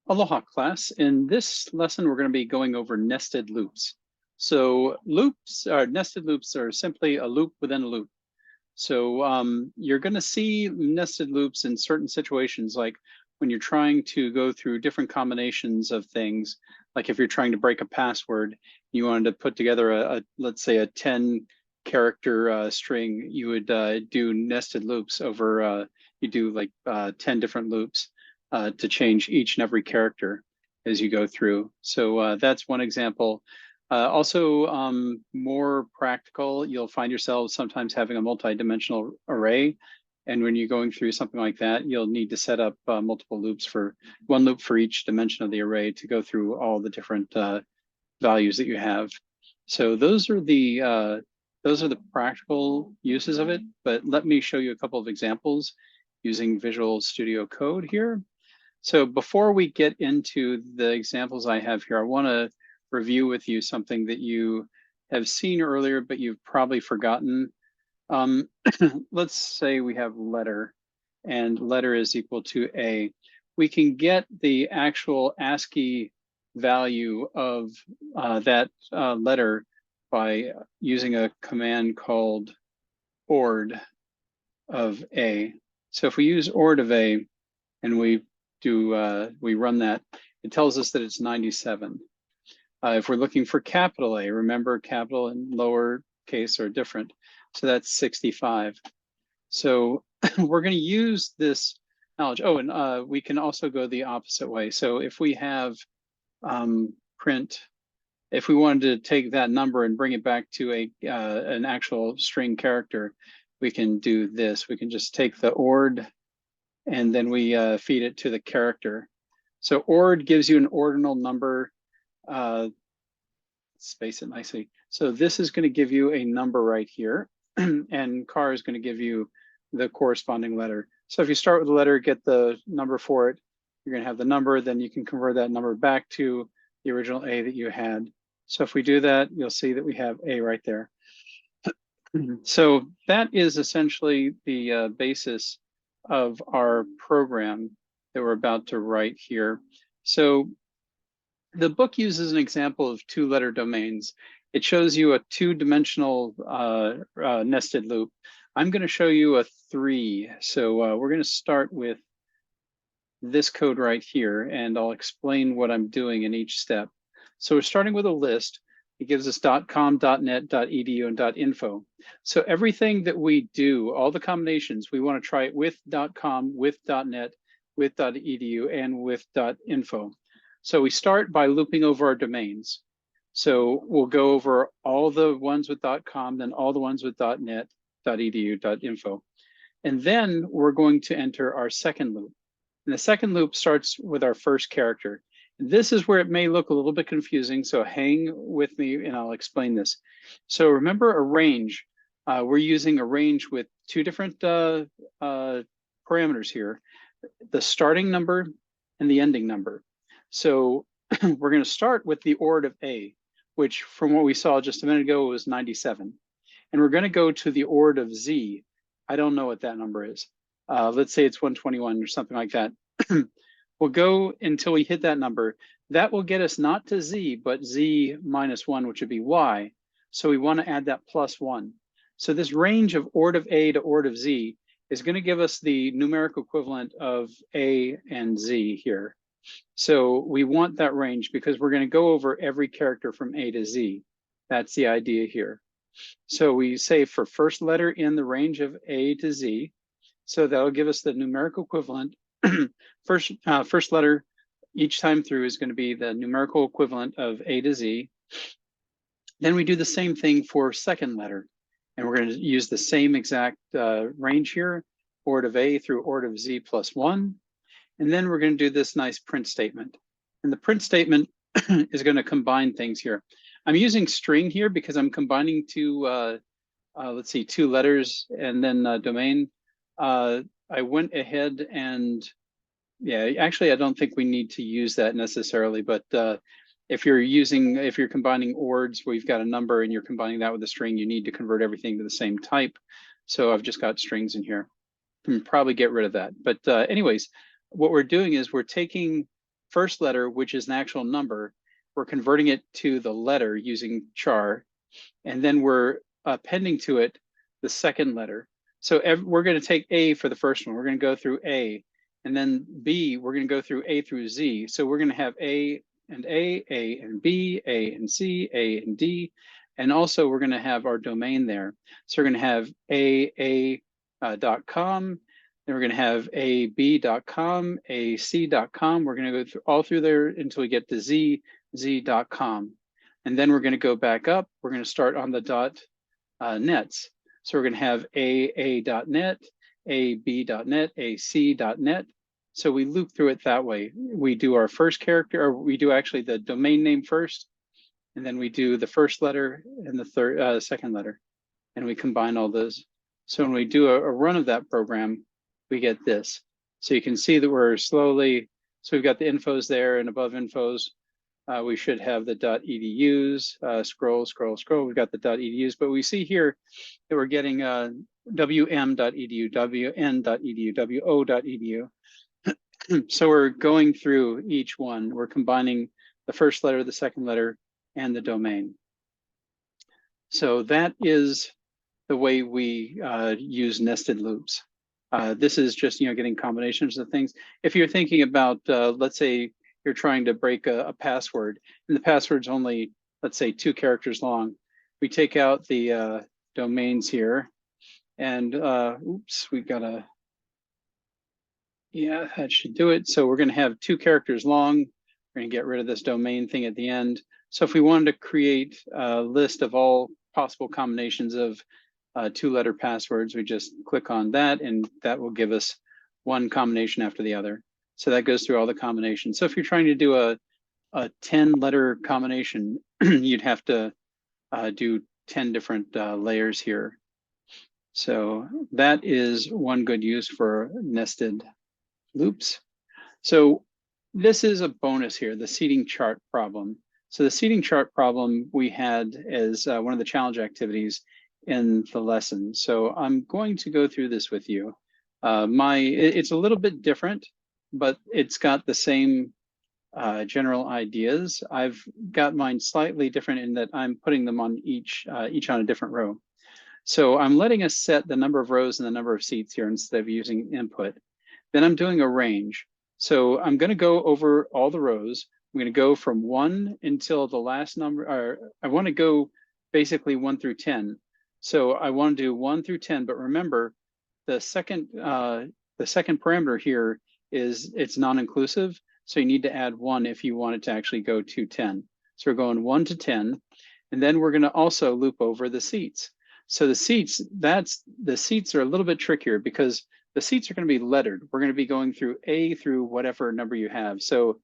Aloha class. In this lesson, we're going to be going over nested loops. So nested loops are simply a loop within a loop. So you're going to see nested loops in certain situations, like when you're trying to go through different combinations of things, like if you're trying to break a password, you wanted to put together let's say a 10 character string, you would do nested loops over, you do like 10 different loops to change each and every character as you go through. So that's one example. Also, more practical, you'll find yourself sometimes having a multi-dimensional array. And when you're going through something like that, you'll need to set up multiple loops for one loop for each dimension of the array to go through all the different values that you have. So those are the practical uses of it. But let me show you a couple of examples using Visual Studio Code here. So before we get into the examples I have here, I want to review with you something that you have seen earlier, but you've probably forgotten. Let's say we have letter, and letter is equal to A. We can get the actual ASCII value of that letter by using a command called ord of A. So if we use ord of A and we run that, it tells us that it's 97. If we're looking for capital A, remember capital and lower case are different. So that's 65. So we're going to use this knowledge. Oh, and we can also go the opposite way. So if we have print, if we wanted to take that number and bring it back to an actual string character, we can do this. We can just take the ord and then we feed it to the character. So ord gives you an ordinal number. Space it nicely. So this is going to give you a number right here, and car is going to give you the corresponding letter. So if you start with the letter, get the number for it, you're going to have the number, then you can convert that number back to the original A that you had. So if we do that, you'll see that we have A right there. So that is essentially the basis of our program that we're about to write here. So the book uses an example of two-letter domains. It shows you a two-dimensional nested loop. I'm going to show you a three. So we're going to start with this code right here, and I'll explain what I'm doing in each step. So we're starting with a list. It gives us .com, .net, .edu, and .info. So everything that we do, all the combinations, we want to try it with .com, with .net, with .edu, and with .info. So we start by looping over our domains. So we'll go over all the ones with .com, then all the ones with .net, .edu, .info. And then we're going to enter our second loop. And the second loop starts with our first character. This is where it may look a little bit confusing, so hang with me and I'll explain this. So remember a range. We're using a range with two different parameters here, the starting number and the ending number. So we're going to start with the ord of A, which from what we saw just a minute ago was 97. And we're going to go to the ord of Z. I don't know what that number is. Let's say it's 121 or something like that. We'll go until we hit that number. That will get us not to Z, but Z minus 1, which would be Y. So we want to add that plus 1. So this range of ord of A to ord of Z is going to give us the numeric equivalent of A and Z here. So we want that range because we're going to go over every character from A to Z. That's the idea here. So we say for first letter in the range of A to Z. So that'll give us the numerical equivalent. First letter each time through is going to be the numerical equivalent of A to Z. Then we do the same thing for second letter. And we're going to use the same exact range here, ord of A through ord of Z plus 1. And then we're going to do this nice print statement. And the print statement is going to combine things here. I'm using string here because I'm combining two, let's see, two letters and then domain. I went ahead and, yeah, actually, I don't think we need to use that necessarily, but if you're combining ords where you've got a number and you're combining that with a string, you need to convert everything to the same type. So I've just got strings in here. Can probably get rid of that. But anyways, what we're doing is we're taking first letter, which is an actual number, we're converting it to the letter using char, and then we're appending to it the second letter. So we're going to take A for the first one. We're going to go through A, and then B, we're going to go through A through Z. So we're going to have A and A and B, A and C, A and D, and also we're going to have our domain there. So we're going to have AA.com, then we're going to have AB.com, AC.com. We're going to go through all through there until we get to Z.com. And then we're going to go back up. We're going to start on the .nets. So we're going to have AA.net, AB.net, AC.net. So we loop through it that way. We do our first character, or we do actually the domain name first, and then we do the first letter and the second letter, and we combine all those. So when we do a run of that program, we get this. So you can see that we're slowly, so we've got the infos there, and above infos, we should have the .edus, scroll. We've got the .edus, but we see here that we're getting wm.edu, wn.edu, wo.edu. So we're going through each one. We're combining the first letter, the second letter, and the domain. So that is the way we use nested loops. This is just getting combinations of things. If you're thinking about, let's say, you're trying to break a password, and the password's only, let's say, 2 characters long. We take out the domains here, and oops, we gotta, yeah, that should do it. So we're gonna have 2 characters long. We're gonna get rid of this domain thing at the end. So if we wanted to create a list of all possible combinations of 2-letter passwords, we just click on that, and that will give us one combination after the other. So that goes through all the combinations. So if you're trying to do a 10-letter combination, you'd have to do 10 different layers here. So that is one good use for nested loops. So this is a bonus here, the seating chart problem. So the seating chart problem we had as one of the challenge activities in the lesson. So I'm going to go through this with you. It's a little bit different, but it's got the same general ideas. I've got mine slightly different in that I'm putting them on each on a different row. So I'm letting us set the number of rows and the number of seats here instead of using input. Then I'm doing a range. So I'm going to go over all the rows. I'm going to go from 1 until the last number, or I want to go basically 1 through 10. So I want to do 1 through 10, but remember the second parameter here is it's non-inclusive. So you need to add 1 if you want it to actually go to 10. So we're going 1 to 10, and then we're going to also loop over the seats. So the seats are a little bit trickier because the seats are going to be lettered. We're going to be going through A through whatever number you have. So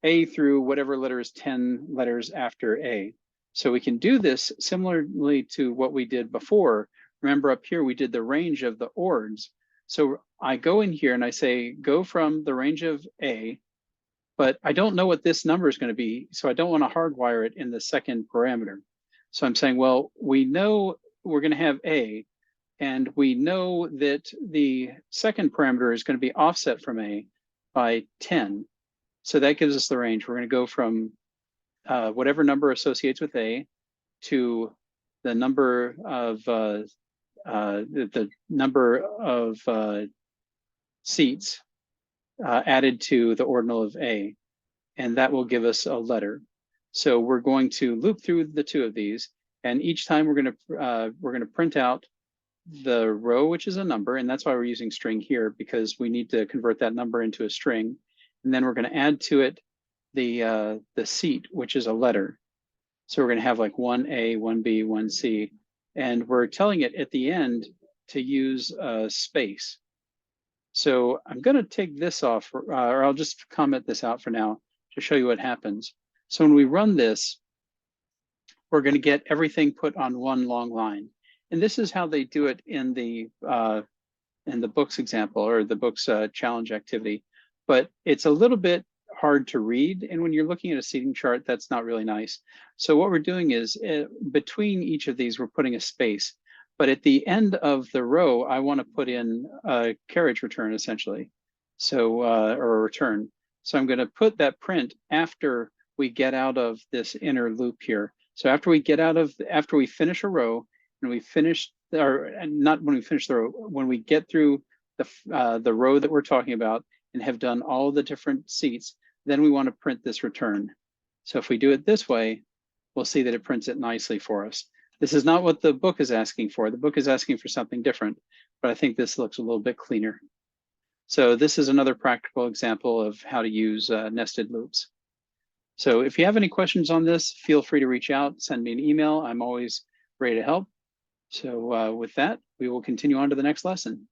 A through whatever letter is 10 letters after A. So we can do this similarly to what we did before. Remember up here, we did the range of the ords. So I go in here and I say, go from the range of A, but I don't know what this number is going to be. So I don't want to hardwire it in the second parameter. So I'm saying, well, we know we're going to have A, and we know that the second parameter is going to be offset from A by 10. So that gives us the range. We're going to go from whatever number associates with A to the number of seats added to the ordinal of A, and that will give us a letter. So we're going to loop through the 2 of these, and each time we're going to print out the row, which is a number, and that's why we're using string here, because we need to convert that number into a string. And then we're going to add to it the seat, which is a letter. So we're going to have like 1A, 1B, 1C, and we're telling it at the end to use a space. So I'm going to take this off, or I'll just comment this out for now to show you what happens. So when we run this, we're going to get everything put on one long line. And this is how they do it in the books example, or the books challenge activity. But it's a little bit hard to read. And when you're looking at a seating chart, that's not really nice. So what we're doing is between each of these, we're putting a space. But at the end of the row, I want to put in a carriage return, essentially. So, or a return. So I'm going to put that print after we get out of this inner loop here. So after we finish a row and we finish, or not when we finish the row, when we get through the row that we're talking about and have done all the different seats, then we want to print this return. So if we do it this way, we'll see that it prints it nicely for us. This is not what the book is asking for. The book is asking for something different, but I think this looks a little bit cleaner. So this is another practical example of how to use nested loops. So if you have any questions on this, feel free to reach out, send me an email. I'm always ready to help. So with that, we will continue on to the next lesson.